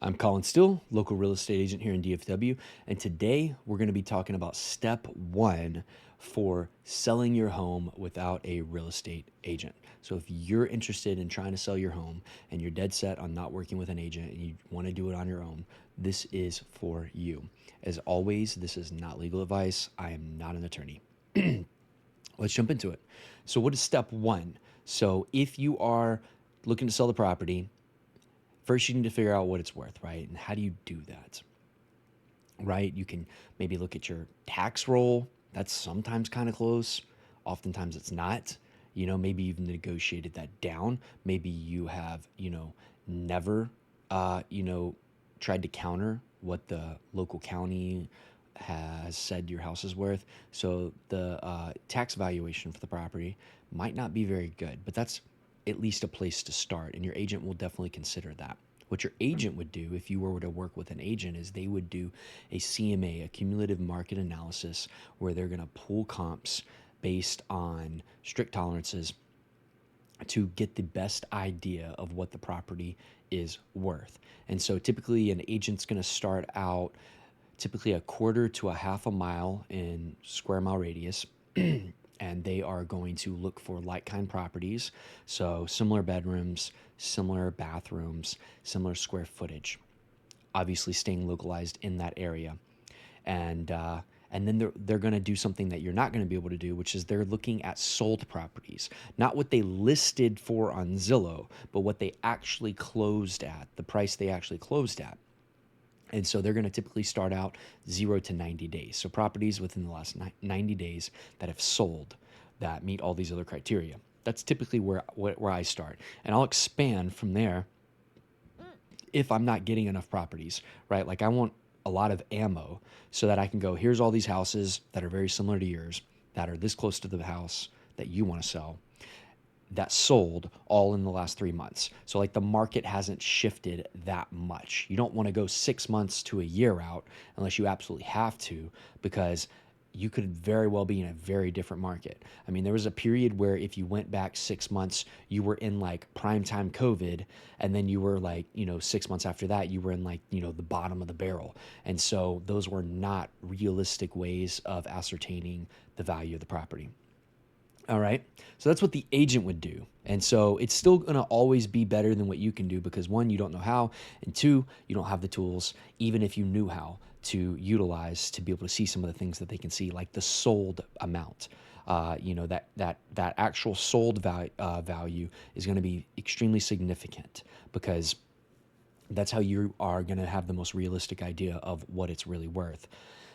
I'm Colin Still, local real estate agent here in DFW, and today we're going to be talking about step one for selling your home without a real estate agent. So, if you're interested in trying to sell your home and you're dead set on not working with an agent and you want to do it on your own, this is for you. As always, this is not legal advice. I am not an attorney. Let's jump into it. So, what is step one? So, if you are looking to sell the property, first you need to figure out what it's worth, right? And how do you do that, right? You can maybe look at your tax roll. That's sometimes kind of close. Oftentimes it's not. Maybe you've negotiated that down. Maybe you have, never, tried to counter what the local county has said your house is worth. So the tax valuation for the property might not be very good, but that's at least a place to start. And your agent will definitely consider that. What your agent would do if you were to work with an agent is they would do a CMA, a cumulative market analysis, where they're going to pull comps based on strict tolerances to get the best idea of what the property is worth. And so typically an agent's going to start out typically a quarter to a half a mile in square mile radius. And they are going to look for like kind properties. So similar bedrooms, similar bathrooms, similar square footage, obviously staying localized in that area. And then they're going to do something that you're not going to be able to do, which is they're looking at sold properties, not what they listed for on Zillow, but what they actually closed at, the price they actually closed at. And so they're going to typically start out 0 to 90 days. So properties within the last 90 days that have sold that meet all these other criteria. That's typically where I start. And I'll expand from there if I'm not getting enough properties, right? Like I want a lot of ammo so that I can go, here's all these houses that are very similar to yours, that are this close to the house that you want to sell, that sold all in the last 3 months. So like the market hasn't shifted that much. You don't want to go 6 months to a year out unless you absolutely have to, because you could very well be in a very different market. I mean, there was a period where if you went back 6 months, you were in like prime time COVID, and then you were like, 6 months after that, you were in like, the bottom of the barrel. And so those were not realistic ways of ascertaining the value of the property. All right. So that's what the agent would do. And so it's still going to always be better than what you can do because one, you don't know how, and two, you don't have the tools, even if you knew how to utilize to be able to see some of the things that they can see, like the sold amount. That actual sold value is going to be extremely significant because that's how you are going to have the most realistic idea of what it's really worth.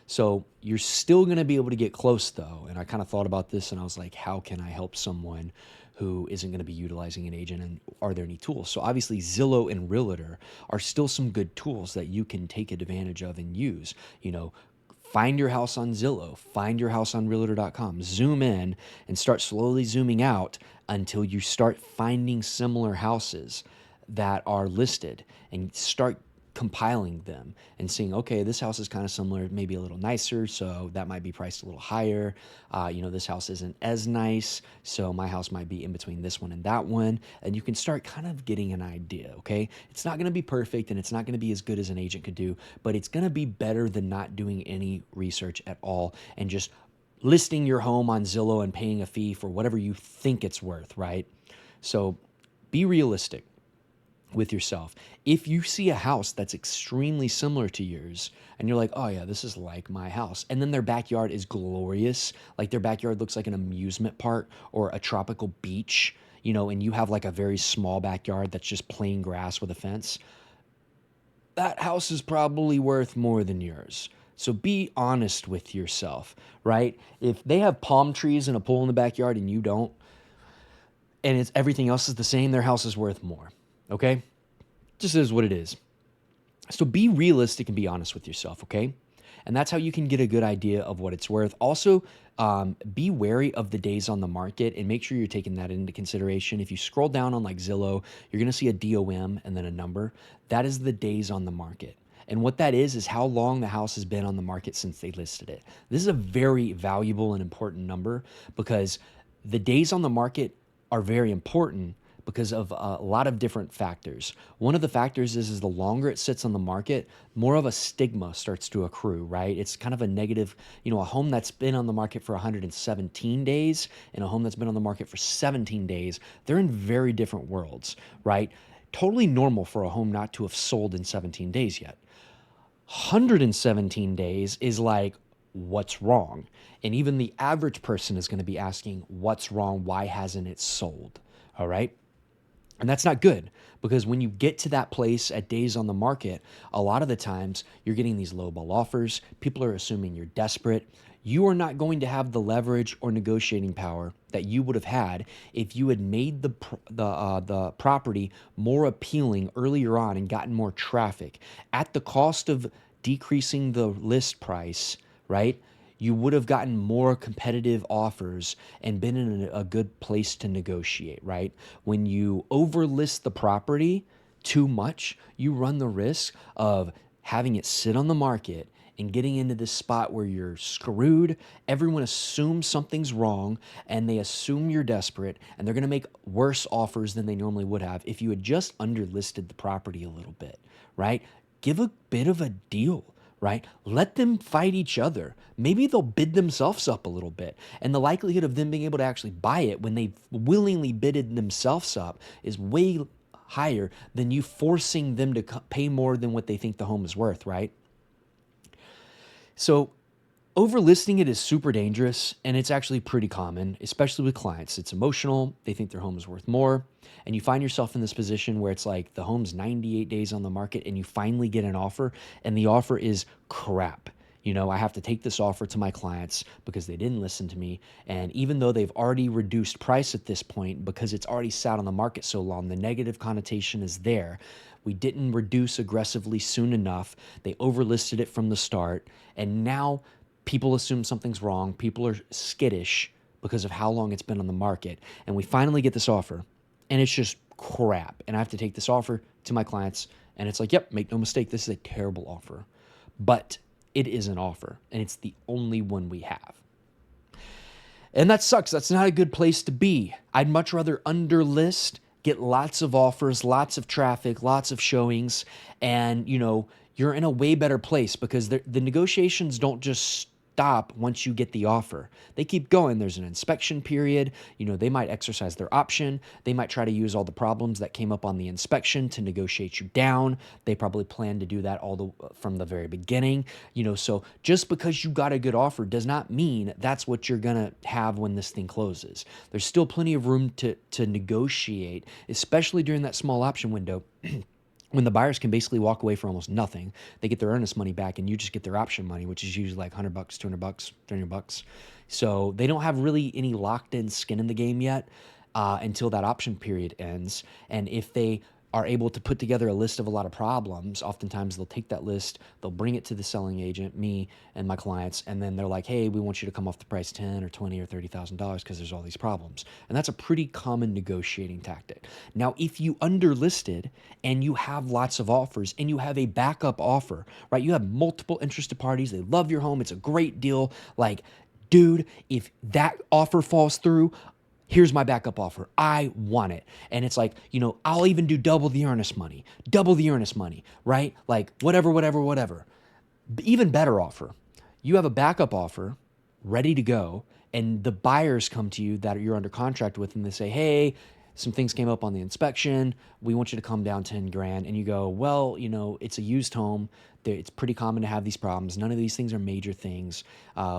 So you're still going to be able to get close though. And I kind of thought about this and I was like, how can I help someone who isn't going to be utilizing an agent, and are there any tools? So obviously Zillow and Realtor are still some good tools that you can take advantage of and use. Find your house on Zillow, find your house on realtor.com, zoom in and start slowly zooming out until you start finding similar houses that are listed, and start compiling them and seeing, okay, this house is kind of similar, maybe a little nicer, so that might be priced a little higher. This house isn't as nice, so my house might be in between this one and that one. And you can start kind of getting an idea, okay? It's not going to be perfect and it's not going to be as good as an agent could do, but it's going to be better than not doing any research at all and just listing your home on Zillow and paying a fee for whatever you think it's worth, right? So be realistic with yourself. If you see a house that's extremely similar to yours and you're like, oh yeah, this is like my house, and then their backyard is glorious, like their backyard looks like an amusement park or a tropical beach, and you have like a very small backyard that's just plain grass with a fence, that house is probably worth more than yours. So be honest with yourself, right? If they have palm trees and a pool in the backyard and you don't, and it's everything else is the same, their house is worth more. Okay? Just is what it is. So be realistic and be honest with yourself, okay? And that's how you can get a good idea of what it's worth. Also, be wary of the days on the market and make sure you're taking that into consideration. If you scroll down on like Zillow, you're going to see a DOM and then a number. That is the days on the market. And what that is how long the house has been on the market since they listed it. This is a very valuable and important number because the days on the market are very important, because of a lot of different factors. One of the factors is the longer it sits on the market, more of a stigma starts to accrue, right? It's kind of a negative, a home that's been on the market for 117 days and a home that's been on the market for 17 days, they're in very different worlds, right? Totally normal for a home not to have sold in 17 days yet. 117 days is like, what's wrong? And even the average person is going to be asking, what's wrong? Why hasn't it sold? All right. And that's not good, because when you get to that place at days on the market, a lot of the times you're getting these lowball offers. People are assuming you're desperate. You are not going to have the leverage or negotiating power that you would have had if you had made the property more appealing earlier on and gotten more traffic at the cost of decreasing the list price, right? You would have gotten more competitive offers and been in a good place to negotiate, right? When you overlist the property too much, you run the risk of having it sit on the market and getting into this spot where you're screwed. Everyone assumes something's wrong and they assume you're desperate, and they're going to make worse offers than they normally would have if you had just underlisted the property a little bit, right? Give a bit of a deal, right? Let them fight each other. Maybe they'll bid themselves up a little bit. And the likelihood of them being able to actually buy it when they willingly bidded themselves up is way higher than you forcing them to pay more than what they think the home is worth, right? So overlisting it is super dangerous, and it's actually pretty common, especially with clients. It's emotional. They think their home is worth more. And you find yourself in this position where it's like the home's 98 days on the market and you finally get an offer, and the offer is crap. I have to take this offer to my clients because they didn't listen to me. And even though they've already reduced price at this point, because it's already sat on the market so long, the negative connotation is there. We didn't reduce aggressively soon enough. They overlisted it from the start. And now people assume something's wrong. People are skittish because of how long it's been on the market. And we finally get this offer, and it's just crap. And I have to take this offer to my clients, and it's like, yep, make no mistake, this is a terrible offer. But it is an offer, and it's the only one we have. And that sucks. That's not a good place to be. I'd much rather underlist, get lots of offers, lots of traffic, lots of showings, and you're in a way better place, because the negotiations don't just stop once you get the offer. They keep going. There's an inspection period. They might exercise their option. They might try to use all the problems that came up on the inspection to negotiate you down. They probably plan to do that from the very beginning. So just because you got a good offer does not mean that's what you're going to have when this thing closes. There's still plenty of room to negotiate, especially during that small option window. When the buyers can basically walk away for almost nothing. They get their earnest money back, and you just get their option money, which is usually like $100, $200, $300. So they don't have really any locked in skin in the game yet until that option period ends. And if they are able to put together a list of a lot of problems, oftentimes they'll take that list, they'll bring it to the selling agent, me and my clients, and then they're like, hey, we want you to come off the price 10 or 20 or $30,000 because there's all these problems. And that's a pretty common negotiating tactic. Now, if you underlisted and you have lots of offers and you have a backup offer, right? You have multiple interested parties, they love your home, it's a great deal. Like, dude, if that offer falls through, here's my backup offer. I want it. And it's like, I'll even do double the earnest money, right? Like whatever. Even better offer. You have a backup offer ready to go, and the buyers come to you that you're under contract with, and they say, hey, some things came up on the inspection. We want you to come down 10 grand. And you go, well, it's a used home. It's pretty common to have these problems. None of these things are major things.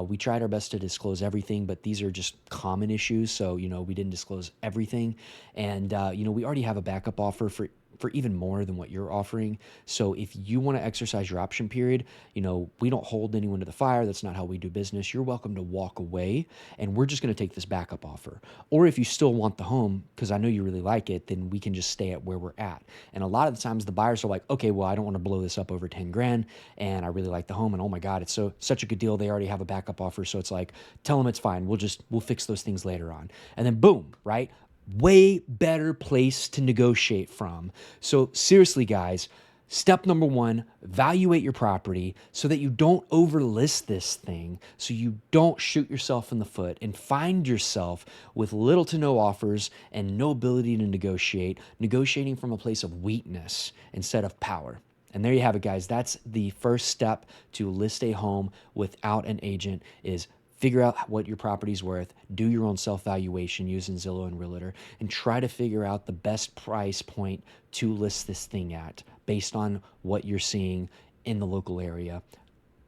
We tried our best to disclose everything, but these are just common issues. So, we didn't disclose everything. And, we already have a backup offer for even more than what you're offering. So if you want to exercise your option period, we don't hold anyone to the fire. That's not how we do business. You're welcome to walk away, and we're just going to take this backup offer. Or if you still want the home, because I know you really like it, then we can just stay at where we're at. And a lot of the times the buyers are like, okay, well, I don't want to blow this up over 10 grand, and I really like the home, and oh my God, it's such a good deal. They already have a backup offer. So it's like, tell them it's fine. We'll fix those things later on. And then boom, right? Way better place to negotiate from. So seriously, guys, Step number one, evaluate your property so that you don't overlist this thing, so you don't shoot yourself in the foot and find yourself with little to no offers and no ability to negotiate, negotiating from a place of weakness instead of power. And there you have it, guys. That's the first step to list a home without an agent is figure out what your property's worth, do your own self-valuation using Zillow and Realtor, and try to figure out the best price point to list this thing at based on what you're seeing in the local area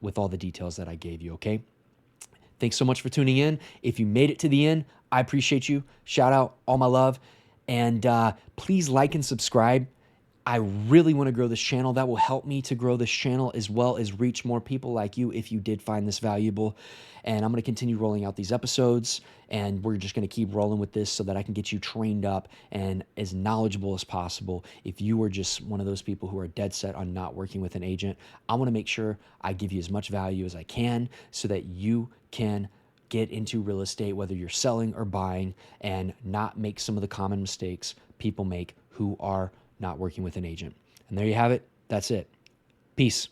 with all the details that I gave you, okay? Thanks so much for tuning in. If you made it to the end, I appreciate you. Shout out, all my love. And please like and subscribe. I really want to grow this channel. That will help me to grow this channel as well as reach more people like you if you did find this valuable. And I'm going to continue rolling out these episodes, and we're just going to keep rolling with this so that I can get you trained up and as knowledgeable as possible. If you are just one of those people who are dead set on not working with an agent, I want to make sure I give you as much value as I can so that you can get into real estate, whether you're selling or buying, and not make some of the common mistakes people make who are not working with an agent. And there you have it. That's it. Peace.